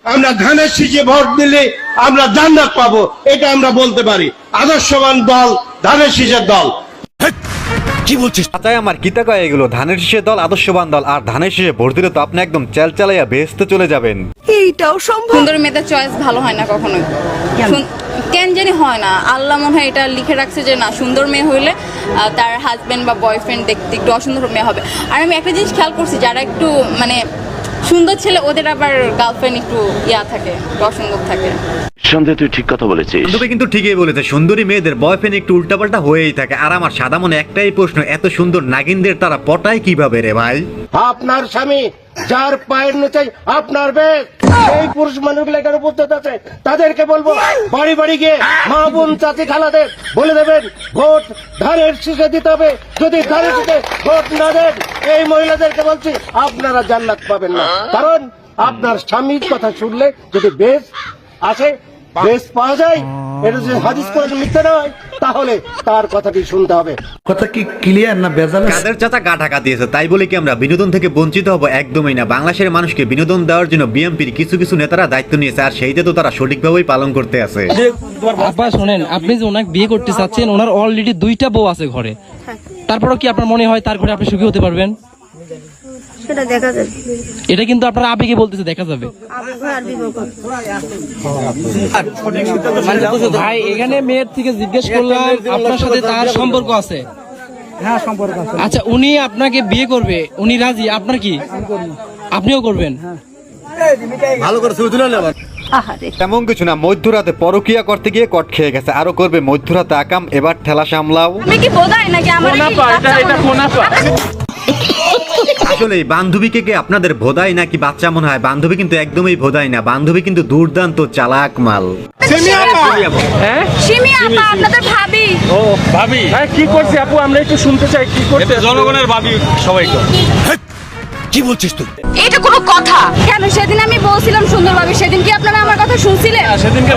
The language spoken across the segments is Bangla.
আমরা ধানের শীষে ভোট দিলে আমরা জান্নাত পাবো, এটা আমরা বলতে পারি। আদর্শবান দল ধানের শীষের দল। কি বলছিস? তাই আমার কিতা কয় এগুলো? ধানের শীষের দল আদর্শবান দল, আর ধানের শীষে ভোট দিলে তো আপনি একদম চালাইয়া বেহেশতে চলে যাবেন। এইটাও সম্ভব? সুন্দর মেয়েদের চয়েস ভালো হয় না কখনোই, কেন জানি হয় না। আল্লাহ মনে হয় এটা লিখে রাখছে যে না, সুন্দর মেয়ে হইলে তার হাজবেন্ড বা বয়ফ্রেন্ড দেখতে একটু অসুন্দর মেয়ে হবে। আর আমি একটা জিনিস খেয়াল করছি, যারা একটু মানে সুন্দর ছেলে ওদের আবার গার্লফ্রেন্ড একটু থাকে, অসুন্দর থাকে। সন্দেহ, তুই ঠিক কথা বলেছিস। তবে কিন্তু ঠিকই বলেছে, সুন্দরী মেয়েদের বয়ফ্রেন্ড একটু উল্টাপাল্টা হয়েই থাকে। আর আমার সাদা মনে একটাই প্রশ্ন, এত সুন্দর নাগিনদের তারা পটায় কিভাবে রে ভাই? আপনার স্বামী যার পায়ের নিচে আপনার বেশ, সেই পুরুষ মানুষগুলো এখানে উপস্থিত আছে, তাদেরকে বলবো বাড়ি বাড়ি গিয়ে মা বোন চাচি খালাদের বলে দেবেন ভোট ধানের শীষে দিতে হবে। যদি ধানের শীষে ভোট না দেন, এই মহিলাদেরকে বলছি আপনারা জান্নাত পাবেন না। কারণ আপনার স্বামীর কথা শুনলে যদি বেশ আসে, বেশ পাওয়া যায়, এটা যদি হাদিস করে মিথ্যে নয়, তাহলে তার কথাটি শুনতে হবে। কথা কি ক্লিয়ার না বেজাল? কাদের চাচা গা ঢাকা দিয়েছে, তাই বলে কি আমরা বিনোদন থেকে বঞ্চিত হব? একদমই না। বাংলাদেশের মানুষকে বিনোদন দেওয়ার জন্য বিএনপির কিছু কিছু নেতারা দায়িত্ব নিয়েছে, আর সেইটা তো তারা সঠিকভাবেই পালন করতে আছে। আপা শোনেন, আপনি যে ওনাকে বিয়ে করতে চাচ্ছেন, ওনার অলরেডি 2টা বউ আছে ঘরে, তারপরও কি আপনার মনে হয় তার ঘরে আপনি সুখী হতে পারবেন? সেটা দেখা যাবে। এটা কিন্তু আপনার আবেগে বলতেছে, দেখা যাবে। ভাই এখানে মেয়ের থেকে জিজ্ঞেস করলাম আপনার সাথে তার সম্পর্ক আছে? হ্যাঁ, সম্পর্ক আছে। আচ্ছা, উনি আপনাকে বিয়ে করবে, উনি রাজি, আপনার কি? আপনিও করবেন? ভালো করে ছবি তুলে নেবেন। তেমন কিছু না, মধ্যরাতে পরকিয়া করতে গিয়ে কট খেয়ে গেছে, আরো করবে মধ্যরাতে আকাম। এবার ঠেলা সামলাও। তুমি কি বোধাই নাকি আমার আসলে বান্ধবীকে কে আপনাদের ভোদাই নাকি বাচ্চা মনে হয়? বান্ধবী কিন্তু একদমই ভোদাই না, বান্ধবী কিন্তু দুর্দান্ত চালাক মাল। সিমি আপা আপনাদের ভাবি। ও ভাবি, হ্যাঁ কি করছে আপু? আমরা একটু শুনতে চাই কি করছে। জনগণের ভাবি সবাইকে। কি বলছিস তুই? এটা কোনো কথা? কেন সেদিন আমি বলছিলাম সুন্দর ভাবি, সেদিন কি আপনারা আমার কথা শুনছিলেন? সেদিনকে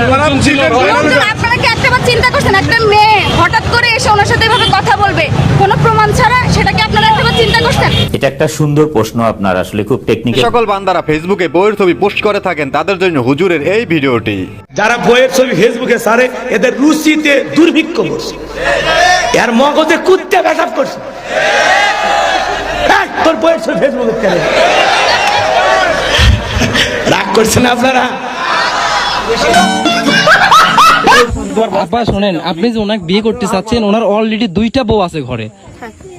আপনারা কি একটাবার চিন্তা করছেন একটা মেয়ে হঠাৎ করে এসে ওনার সাথে এভাবে কথা বলবে কোনো প্রমাণ ছাড়া? সেটা কি আপনারা একটাবার চিন্তা করছেন? এটা একটা সুন্দর প্রশ্ন, আপনার আসলে খুব টেকনিক্যাল। সকল বান্দারা ফেসবুকে বইয়ের ছবি পোস্ট করে থাকেন, তাদের জন্য হুজুরের এই ভিডিওটি। যারা বইয়ের ছবি ফেসবুকে সারে, এদের রুচিতে দুর্ভিক্ষ করছে, এর মগজে কুত্তে পেশাব করছে। তোর বইয়ের ছবি ফেসবুকে কেন রাগ করছেন আপনারা? আপা শোনেন, আপনি যে ওনাকে বিয়ে করতে চাচ্ছেন, ওনার অলরেডি 2টা বউ আছে ঘরে,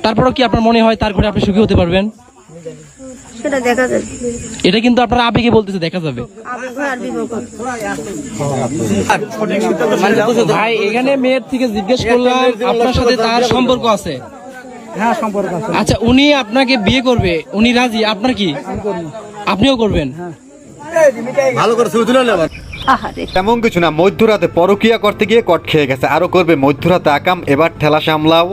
তারপরও কি আপনার মনে হয় তার ঘরে আপনি সুখী হতে পারবেন? সেটা দেখা যাবে। এটা কিন্তু আপনার আবেগে বলতেছে, দেখা যাবে। ভাই এখানে মেয়ের থেকে জিজ্ঞেস করলাম আপনার সাথে তার সম্পর্ক আছে? হ্যাঁ, সম্পর্ক আছে। আচ্ছা, উনি আপনাকে বিয়ে করবে, উনি রাজি, আপনার কি? আপনিও করবেন? ভালো করে ছবি তুলে নেবেন। তেমন কিছু না, মধ্যরাতে পরকিয়া করতে গিয়ে কট খেয়ে গেছে, আরো করবে মধ্যরাতে আকাম। এবার ঠেলা সামলাও।